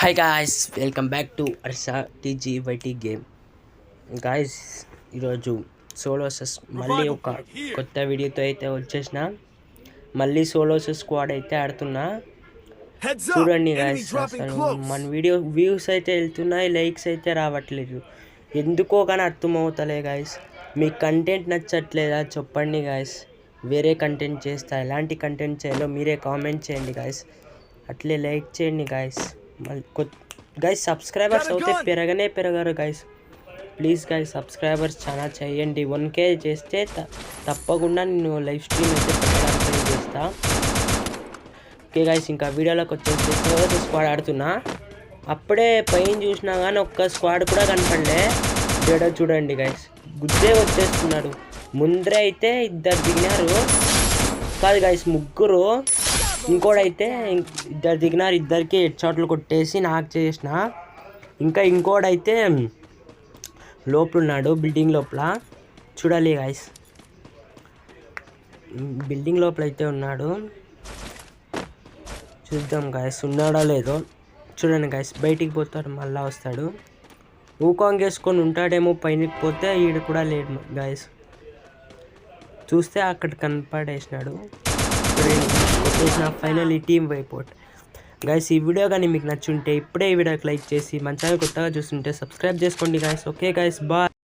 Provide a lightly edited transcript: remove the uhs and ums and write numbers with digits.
Hi guys, welcome back to Arsha TGYT game. Guys, ఈరోజు సోలోసెస్ మళ్ళీ ఒక కొత్త వీడియోతో అయితే వచ్చేసిన. మళ్ళీ సోలోసెస్ స్క్వాడ్ అయితే ఆడుతున్నా. చూడండి గాయ్స్, అసలు మన వీడియో వ్యూస్ అయితే వెళ్తున్నాయి, లైక్స్ అయితే రావట్లేదు. ఎందుకో కానీ అర్థమవుతలే గాయ్స్. మీ కంటెంట్ నచ్చట్లేదా చెప్పండి గాయ్స్, వేరే కంటెంట్ చేస్తా. ఎలాంటి కంటెంట్ చేయాలో మీరే కామెంట్ చేయండి గాయ్స్. అట్లే లైక్ చేయండి గాయ్స్. గైస్ సబ్స్క్రైబర్స్ అయితే పెరగరు గైస్. ప్లీజ్ గైస్, సబ్స్క్రైబర్స్ చాలా చేయండి. 1K చేస్తే తప్పకుండా నేను లైవ్ స్ట్రీమ్ అయితే పెట్టడానికి చేస్తా. ఓకే గైస్, ఇంకా వీడియోలోకి వచ్చేసి సోలోసెస్ స్క్వాడ్ ఆడుతున్నా. అప్పుడే పైన చూసినా కానీ ఒక్క స్క్వాడ్ కూడా కనపడలే. చూడండి గైస్, గుద్దే వచ్చేస్తున్నాడు. ముందరే అయితే ఇద్దరు దిగినారు, కాదు గైస్ ముగ్గురు. ఇంకోడైతే ఇద్దరు దిగినారు, ఇద్దరికి హెడ్ షాట్లు కొట్టేసి నాకు చేసిన. ఇంకా ఇంకోడైతే లోపల ఉన్నాడు, బిల్డింగ్ లోపల. చూడాలి గాయస్, బిల్డింగ్ లోపల అయితే ఉన్నాడు. చూద్దాం గాయస్, ఉన్నాడో లేదో. చూడండి గాయస్, బయటికి పోతాడు, మళ్ళా వస్తాడు. ఊకాంగ్ వేసుకొని ఉంటాడేమో పైనకి పోతే. ఈడ కూడా లేడు గాయస్. చూస్తే అక్కడ కనపడేసినాడు. కొట్టేసిన. ఫైనల్ ఈ టీమ్ వైపోట్. గైస్, ఈ వీడియో కానీ మీకు నచ్చుంటే ఇప్పుడే ఈ వీడియోకి లైక్ చేసి మన ఛానల్ కొత్తగా చూస్తుంటే సబ్స్క్రైబ్ చేసుకోండి గైస్. Okay guys, bye.